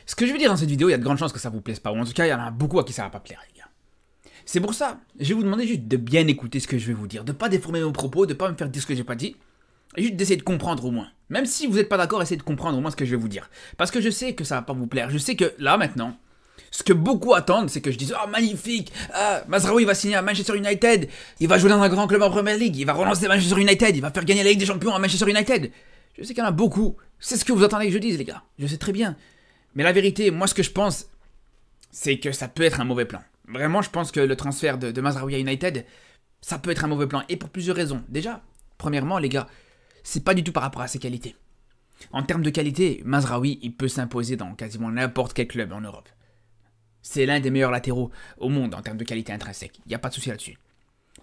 Ce que je vais dire dans cette vidéo, il y a de grandes chances que ça vous plaise pas, ou en tout cas, il y en a beaucoup à qui ça va pas plaire, les gars. C'est pour ça, je vais vous demander juste de bien écouter ce que je vais vous dire, de pas déformer mes propos, de pas me faire dire ce que j'ai pas dit, et juste d'essayer de comprendre au moins. Même si vous n'êtes pas d'accord, essayez de comprendre au moins ce que je vais vous dire. Parce que je sais que ça va pas vous plaire, je sais que là, maintenant, ce que beaucoup attendent, c'est que je dise « Oh, magnifique, Mazraoui va signer à Manchester United, il va jouer dans un grand club en Premier League, il va relancer Manchester United, il va faire gagner la Ligue des Champions à Manchester United. » Je sais qu'il y en a beaucoup, c'est ce que vous attendez que je dise, les gars, je sais très bien. Mais la vérité, moi ce que je pense, c'est que ça peut être un mauvais plan. Vraiment, je pense que le transfert de Mazraoui à United, ça peut être un mauvais plan, et pour plusieurs raisons. Déjà, premièrement, les gars, c'est pas du tout par rapport à ses qualités. En termes de qualité, Mazraoui, il peut s'imposer dans quasiment n'importe quel club en Europe. C'est l'un des meilleurs latéraux au monde en termes de qualité intrinsèque, il n'y a pas de souci là-dessus.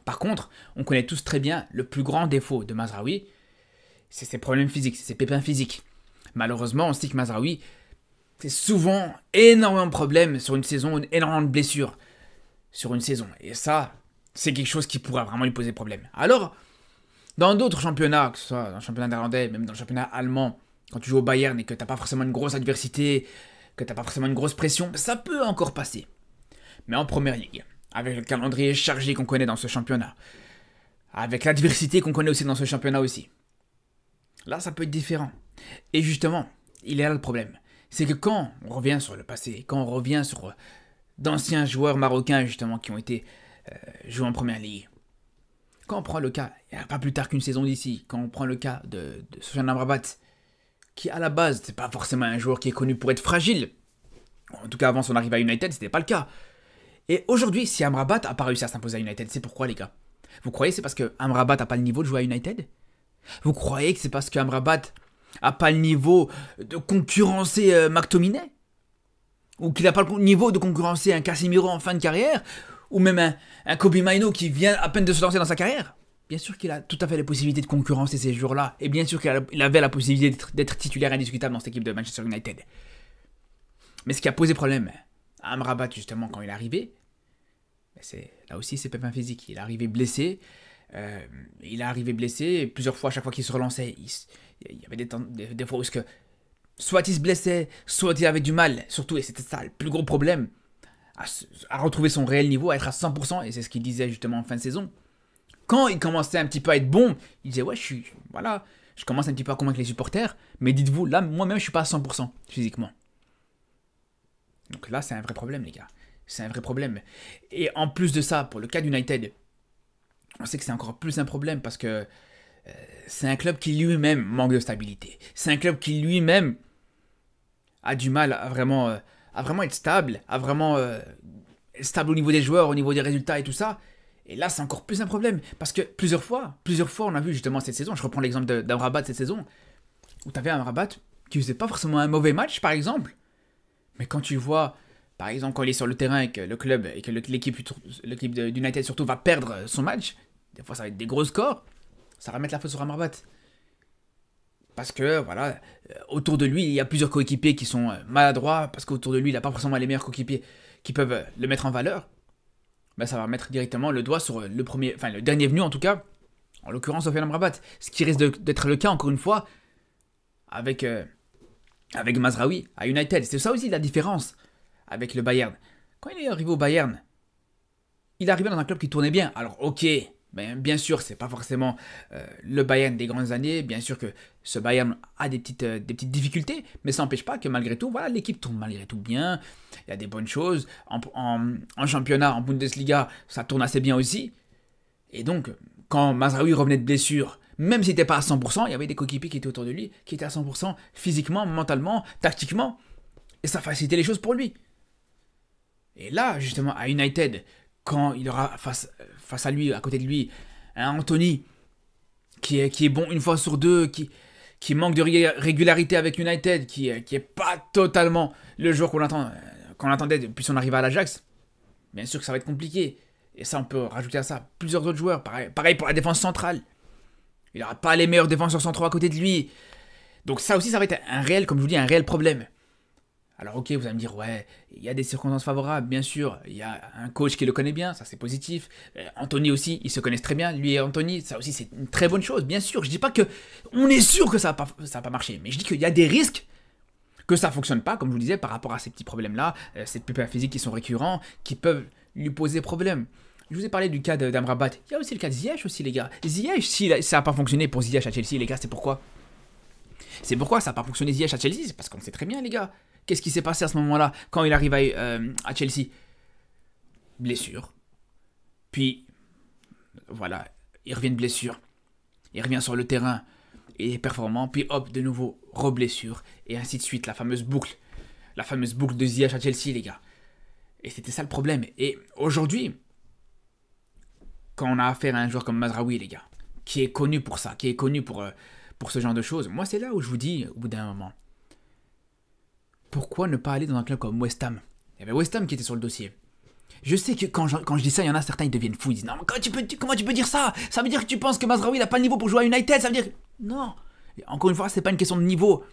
Par contre, on connaît tous très bien le plus grand défaut de Mazraoui, c'est ses problèmes physiques, c'est ses pépins physiques. Malheureusement, on sait que Mazraoui, c'est souvent énormément de problèmes sur une saison, énormément de blessures sur une saison. Et ça, c'est quelque chose qui pourra vraiment lui poser problème. Alors, dans d'autres championnats, que ce soit dans le championnat néerlandais, même dans le championnat allemand, quand tu joues au Bayern et que tu n'as pas forcément une grosse adversité, que tu n'as pas forcément une grosse pression, ça peut encore passer. Mais en Première Ligue, avec le calendrier chargé qu'on connaît dans ce championnat, avec l'adversité qu'on connaît aussi dans ce championnat aussi, là ça peut être différent. Et justement, il est là le problème. C'est que quand on revient sur le passé, quand on revient sur d'anciens joueurs marocains justement qui ont été joués en Première Ligue, quand on prend le cas, il n'y a pas plus tard qu'une saison d'ici, quand on prend le cas de Sofiane Amrabat, qui à la base, c'est pas forcément un joueur qui est connu pour être fragile. En tout cas, avant son arrivée à United, c'était pas le cas. Et aujourd'hui, si Amrabat n'a pas réussi à s'imposer à United, c'est pourquoi, les gars? Vous croyez que c'est parce que Amrabat n'a pas le niveau de jouer à United? Vous croyez que c'est parce qu'Amrabat n'a pas le niveau de concurrencer McTominay? Ou qu'il n'a pas le niveau de concurrencer un Casemiro en fin de carrière? Ou même un Kobe Mainoo qui vient à peine de se lancer dans sa carrière? Bien sûr qu'il a tout à fait les possibilités de concurrencer ces joueurs-là. Et bien sûr qu'il avait la possibilité d'être titulaire indiscutable dans cette équipe de Manchester United. Mais ce qui a posé problème à Amrabat, justement, quand il est arrivé, c'est là aussi ses pépins physiques. Il est arrivé blessé. Plusieurs fois, à chaque fois qu'il se relançait, il y avait des fois où soit il se blessait, soit il avait du mal. Surtout, et c'était ça le plus gros problème, à retrouver son réel niveau, à être à 100%. Et c'est ce qu'il disait justement en fin de saison. Quand il commençait un petit peu à être bon, il disait ouais, je commence un petit peu à convaincre les supporters, mais dites-vous, là, moi-même, je suis pas à 100% physiquement. Donc là, c'est un vrai problème, les gars. C'est un vrai problème. Et en plus de ça, pour le cas d'United, on sait que c'est encore plus un problème parce que c'est un club qui lui-même manque de stabilité. C'est un club qui lui-même a du mal à vraiment être stable, stable au niveau des joueurs, au niveau des résultats et tout ça. Et là, c'est encore plus un problème. Parce que plusieurs fois, on a vu justement cette saison, je reprends l'exemple d'Amrabat cette saison, où tu avais Amrabat qui faisait pas forcément un mauvais match, par exemple. Mais quand tu vois, par exemple, quand il est sur le terrain et que le club, et que l'équipe d'United surtout va perdre son match, des fois ça va être des gros scores, ça va mettre la faute sur Amrabat. Parce que, voilà, autour de lui, il y a plusieurs coéquipiers qui sont maladroits, parce qu'autour de lui, il n'a pas forcément les meilleurs coéquipiers qui peuvent le mettre en valeur. Ben, ça va mettre directement le doigt sur le dernier venu en tout cas, en l'occurrence Sofiane Amrabat. Ce qui risque d'être le cas encore une fois avec Mazraoui à United. C'est ça aussi la différence avec le Bayern. Quand il est arrivé au Bayern, il est arrivé dans un club qui tournait bien. Alors ok, ben, bien sûr c'est pas forcément le Bayern des grandes années, bien sûr que ce Bayern a des petites difficultés, mais ça n'empêche pas que malgré tout, voilà, l'équipe tourne malgré tout bien, il y a des bonnes choses, en championnat, en Bundesliga, ça tourne assez bien aussi, et donc quand Mazraoui revenait de blessure, même s'il n'était pas à 100%, il y avait des coéquipiers qui étaient autour de lui, qui étaient à 100% physiquement, mentalement, tactiquement, et ça facilitait les choses pour lui. Et là, justement, à United, quand il aura face à lui, à côté de lui, un Anthony qui est bon une fois sur deux, qui manque de régularité avec United, qui est pas totalement le joueur qu'on attendait depuis son arrivée à l'Ajax, bien sûr que ça va être compliqué. Et ça, on peut rajouter à ça plusieurs autres joueurs. Pareil pour la défense centrale. Il n'aura pas les meilleurs défenseurs centraux à côté de lui. Donc ça aussi, ça va être un réel, comme je vous dis, un réel problème. Alors ok, vous allez me dire, ouais, il y a des circonstances favorables, bien sûr. Il y a un coach qui le connaît bien, ça c'est positif. Anthony aussi, ils se connaissent très bien. Lui et Anthony, ça aussi c'est une très bonne chose, bien sûr. Je dis pas que on est sûr que ça va pas marcher, mais je dis qu'il y a des risques Que ça fonctionne pas, comme je vous disais, par rapport à ces petits problèmes-là, ces pépins physiques qui sont récurrents, qui peuvent lui poser problème. Je vous ai parlé du cas d'Amrabat. Il y a aussi le cas de Ziyech aussi, les gars. Ziyech, si ça n'a pas fonctionné pour Ziyech à Chelsea, les gars, c'est pourquoi? C'est pourquoi ça n'a pas fonctionné Ziyech à Chelsea, c'est parce qu'on sait très bien, les gars. Qu'est-ce qui s'est passé à ce moment-là, quand il arrive à Chelsea? Blessure. Puis, voilà, il revient de blessure. Il revient sur le terrain. Il est performant. Puis hop, de nouveau, re-blessure. Et ainsi de suite, la fameuse boucle. La fameuse boucle de Ziyech à Chelsea, les gars. Et c'était ça le problème. Et aujourd'hui, quand on a affaire à un joueur comme Mazraoui, les gars, qui est connu pour ça, qui est connu pour ce genre de choses, moi c'est là où je vous dis, au bout d'un moment, pourquoi ne pas aller dans un club comme West Ham? Il y avait West Ham qui était sur le dossier. Je sais que quand je dis ça, il y en a certains, ils deviennent fous. Ils disent, non, mais comment tu peux dire ça? Ça veut dire que tu penses que Mazraoui n'a pas le niveau pour jouer à United? Ça veut dire... Non. Encore une fois, c'est pas une question de niveau.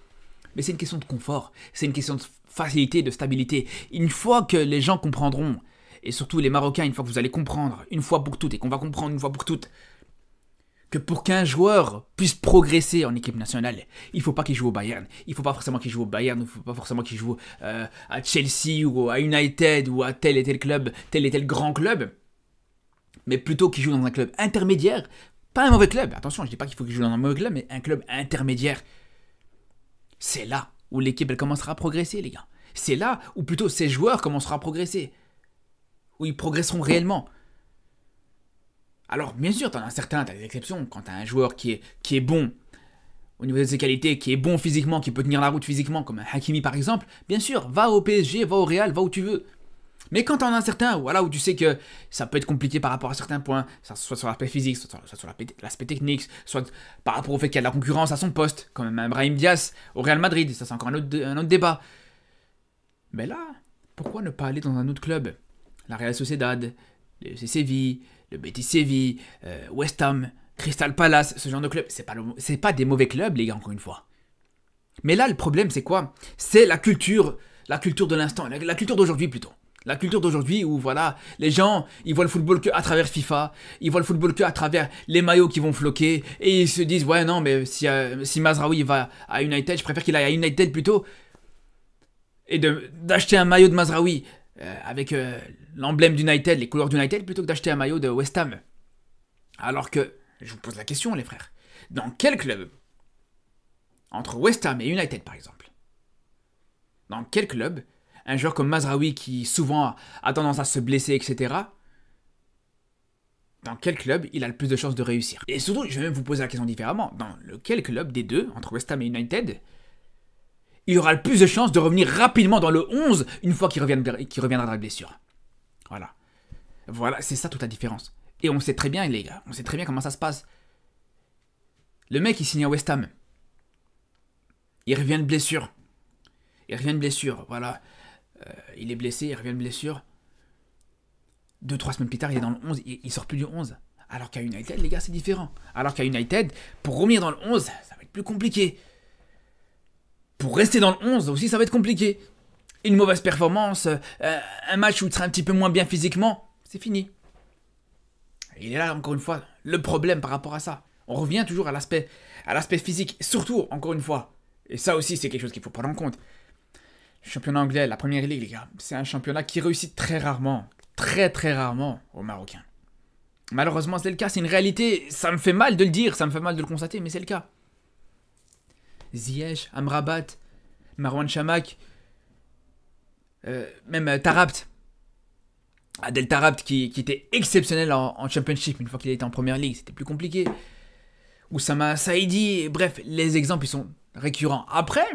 Mais c'est une question de confort. C'est une question de facilité, de stabilité. Une fois que les gens comprendront, et surtout les Marocains, une fois que vous allez comprendre, une fois pour toutes, et qu'on va comprendre une fois pour toutes, que pour qu'un joueur puisse progresser en équipe nationale, il ne faut pas qu'il joue au Bayern. Il ne faut pas forcément qu'il joue au Bayern, il ne faut pas forcément qu'il joue à Chelsea ou à United ou à tel et tel club, tel et tel grand club. Mais plutôt qu'il joue dans un club intermédiaire, pas un mauvais club. Attention, je ne dis pas qu'il faut qu'il joue dans un mauvais club, mais un club intermédiaire. C'est là où l'équipe elle commencera à progresser, les gars. C'est là où plutôt ces joueurs commenceront à progresser. Où ils progresseront réellement. Alors, bien sûr, t'en as certains, t'as des exceptions. Quand t'as un joueur qui est bon au niveau de ses qualités, qui est bon physiquement, qui peut tenir la route physiquement, comme un Hakimi par exemple, bien sûr, va au PSG, va au Real, va où tu veux. Mais quand t'en as certains, voilà, où tu sais que ça peut être compliqué par rapport à certains points, soit sur l'aspect physique, soit sur l'aspect technique, soit par rapport au fait qu'il y a de la concurrence à son poste, comme un Brahim Diaz au Real Madrid, ça c'est encore un autre débat. Mais là, pourquoi ne pas aller dans un autre club? La Real Sociedad, le FC Séville, le Betis Séville, West Ham, Crystal Palace, ce genre de club, c'est pas des mauvais clubs, les gars, encore une fois. Mais là, le problème, c'est quoi? C'est la culture de l'instant, la culture d'aujourd'hui plutôt. La culture d'aujourd'hui où, voilà, les gens, ils voient le football que à travers FIFA, ils voient le football que à travers les maillots qui vont floquer, et ils se disent, ouais, non, mais si Mazraoui va à United, je préfère qu'il aille à United plutôt, et d'acheter un maillot de Mazraoui avec l'emblème d'United, les couleurs d'United, plutôt que d'acheter un maillot de West Ham. Alors que, je vous pose la question, les frères, dans quel club, entre West Ham et United par exemple, dans quel club, un joueur comme Mazraoui qui souvent a tendance à se blesser, etc., dans quel club il a le plus de chances de réussir? Et surtout, je vais même vous poser la question différemment, dans lequel club des deux, entre West Ham et United, il aura le plus de chances de revenir rapidement dans le 11 une fois qu'il reviendra de la blessure. Voilà. Voilà, c'est ça toute la différence. Et on sait très bien, les gars, on sait très bien comment ça se passe. Le mec, il signe à West Ham. Il revient de blessure. Voilà. Il est blessé, il revient de blessure. 2-3 semaines plus tard, il est dans le 11, il sort plus du 11. Alors qu'à United, les gars, c'est différent. Alors qu'à United, pour revenir dans le 11, ça va être plus compliqué. Pour rester dans le 11 aussi, ça va être compliqué. Une mauvaise performance, un match où il sera un petit peu moins bien physiquement, c'est fini. Il est là, encore une fois, le problème par rapport à ça. On revient toujours à l'aspect physique. Surtout, encore une fois, et ça aussi, c'est quelque chose qu'il faut prendre en compte. Le championnat anglais, la Première Ligue, les gars, c'est un championnat qui réussit très rarement, très rarement aux Marocains. Malheureusement, c'est le cas, c'est une réalité. Ça me fait mal de le dire, ça me fait mal de le constater, mais c'est le cas. Ziyech, Amrabat, Marwan Chamakh, même Tarabt. Adel Tarabt qui était exceptionnel en Championship une fois qu'il était en Première Ligue, c'était plus compliqué. Oussama Saïdi, bref, les exemples ils sont récurrents. Après,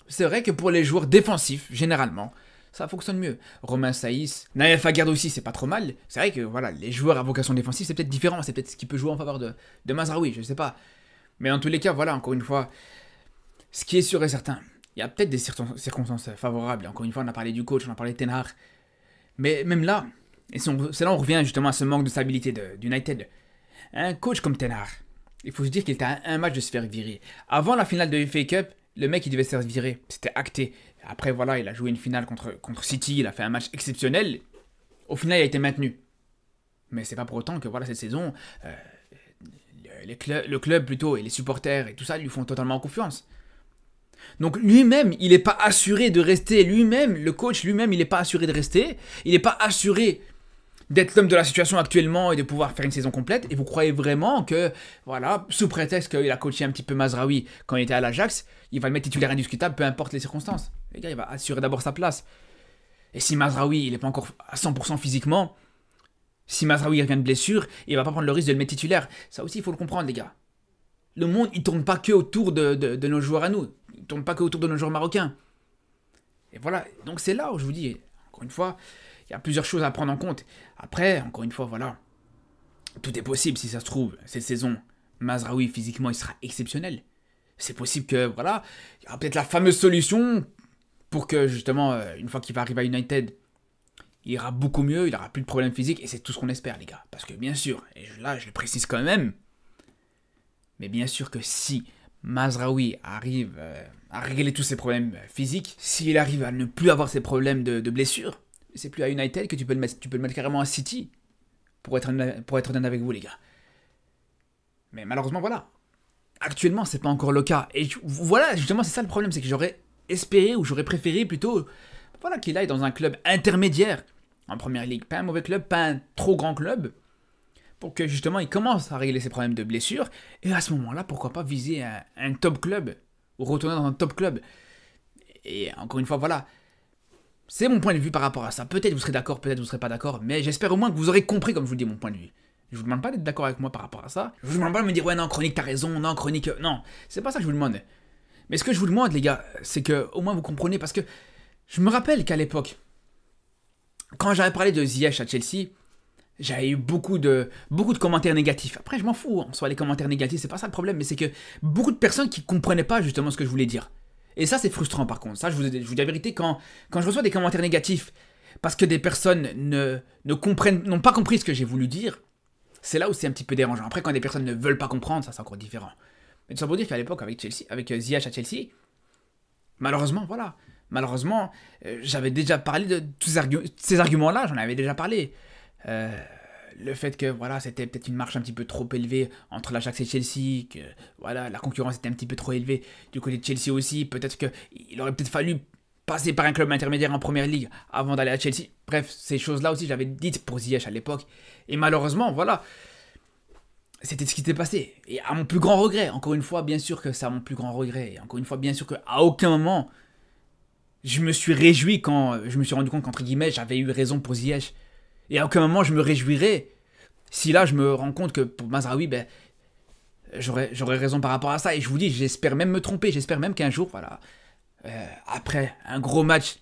c'est vrai que pour les joueurs défensifs, généralement, ça fonctionne mieux. Romain Saïs, Naïef Aguerd aussi, c'est pas trop mal. C'est vrai que voilà, les joueurs à vocation défensive, c'est peut-être différent, c'est peut-être ce qui peut jouer en faveur de Mazraoui, je sais pas. Mais en tous les cas, voilà, encore une fois, ce qui est sûr et certain, il y a peut-être des circonstances favorables. Encore une fois, on a parlé du coach, on a parlé de Ten Hag. Mais même là, et c'est là on revient justement à ce manque de stabilité d'United. Un coach comme Ten Hag, il faut se dire qu'il était à un match de se faire virer. Avant la finale de FA Cup, le mec il devait se faire virer, c'était acté. Après voilà, il a joué une finale contre City, il a fait un match exceptionnel. Au final, il a été maintenu. Mais c'est pas pour autant que voilà cette saison, le club plutôt et les supporters et tout ça lui font totalement confiance. Donc lui-même, il n'est pas assuré de rester. Lui-même, le coach lui-même, il n'est pas assuré de rester. Il n'est pas assuré d'être l'homme de la situation actuellement et de pouvoir faire une saison complète. Et vous croyez vraiment que, voilà, sous prétexte qu'il a coaché un petit peu Mazraoui quand il était à l'Ajax, il va le mettre titulaire indiscutable, peu importe les circonstances. Les gars, il va assurer d'abord sa place. Et si Mazraoui, il n'est pas encore à 100% physiquement, si Mazraoui revient de blessure, il va pas prendre le risque de le mettre titulaire. Ça aussi, il faut le comprendre, les gars. Le monde, il tourne pas que autour de nos joueurs à nous. Il tourne pas que autour de nos joueurs marocains. Et voilà, donc c'est là où je vous dis, encore une fois, il y a plusieurs choses à prendre en compte. Après, encore une fois, voilà, tout est possible si ça se trouve. Cette saison, Mazraoui, physiquement, il sera exceptionnel. C'est possible que, voilà, il y aura peut-être la fameuse solution pour que, justement, une fois qu'il va arriver à United, il ira beaucoup mieux, il aura plus de problèmes physiques, et c'est tout ce qu'on espère, les gars. Parce que, bien sûr, et là, je le précise quand même, mais bien sûr que si Mazraoui arrive à régler tous ses problèmes physiques, s'il arrive à ne plus avoir ses problèmes de blessure, c'est plus à United que tu peux le mettre carrément à City, pour être honnête avec vous, les gars. Mais malheureusement, voilà. Actuellement, c'est pas encore le cas. Et voilà, justement, c'est ça le problème, c'est que j'aurais espéré, ou j'aurais préféré plutôt, voilà, qu'il aille dans un club intermédiaire en première ligue. Pas un mauvais club, pas un trop grand club, pour que justement il commence à régler ses problèmes de blessure. Et à ce moment-là, pourquoi pas viser un top club, ou retourner dans un top club. Et encore une fois, voilà. C'est mon point de vue par rapport à ça. Peut-être vous serez d'accord, peut-être vous serez pas d'accord, mais j'espère au moins que vous aurez compris, comme je vous dis, mon point de vue. Je vous demande pas d'être d'accord avec moi par rapport à ça. Je vous demande pas de me dire, ouais, non, Chronique, t'as raison, non, Chronique, non. C'est pas ça que je vous demande. Mais ce que je vous demande, les gars, c'est que au moins vous comprenez, parce que je me rappelle qu'à l'époque, quand j'avais parlé de Ziyech à Chelsea, j'avais eu beaucoup de commentaires négatifs. Après, je m'en fous, en soi, les commentaires négatifs, c'est pas ça le problème, mais c'est que beaucoup de personnes qui comprenaient pas justement ce que je voulais dire. Et ça, c'est frustrant par contre. Ça, je vous dis la vérité, quand je reçois des commentaires négatifs parce que des personnes n'ont pas compris ce que j'ai voulu dire, c'est là où c'est un petit peu dérangeant. Après, quand des personnes ne veulent pas comprendre, ça c'est encore différent. Mais tout ça pour dire qu'à l'époque, avec Ziyech à Chelsea, malheureusement, voilà. Malheureusement, j'avais déjà parlé de tous ces arguments-là, j'en avais déjà parlé. Le fait que voilà, c'était peut-être une marche un petit peu trop élevée entre l'Ajax et Chelsea, que voilà, la concurrence était un petit peu trop élevée du côté de Chelsea aussi, peut-être qu'il aurait peut-être fallu passer par un club intermédiaire en première ligue avant d'aller à Chelsea. Bref, ces choses-là aussi, j'avais dites pour Ziyech à l'époque, et malheureusement, voilà, c'était ce qui s'était passé. Et à mon plus grand regret, encore une fois, bien sûr que c'est à mon plus grand regret, et encore une fois, bien sûr qu'à aucun moment, je me suis réjoui quand je me suis rendu compte qu'entre guillemets, j'avais eu raison pour Ziyech. Et à aucun moment je me réjouirais si là je me rends compte que pour Mazraoui, ben, j'aurais raison par rapport à ça. Et je vous dis, j'espère même me tromper, j'espère même qu'un jour, voilà, après un gros match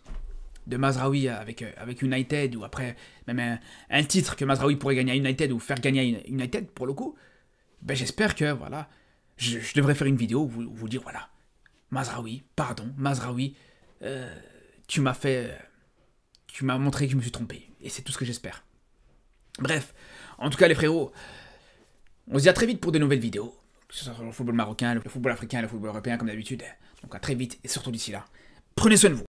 de Mazraoui avec United, ou après même un titre que Mazraoui pourrait gagner à United, ou faire gagner à United pour le coup, ben, j'espère que voilà, je devrais faire une vidéo où vous dire, voilà, Mazraoui, pardon, Mazraoui, tu m'as montré que je me suis trompé. Et c'est tout ce que j'espère. Bref, en tout cas les frérots, on se dit à très vite pour de nouvelles vidéos. Que ce soit sur le football marocain, le football africain, le football européen comme d'habitude. Donc à très vite, et surtout d'ici là, prenez soin de vous.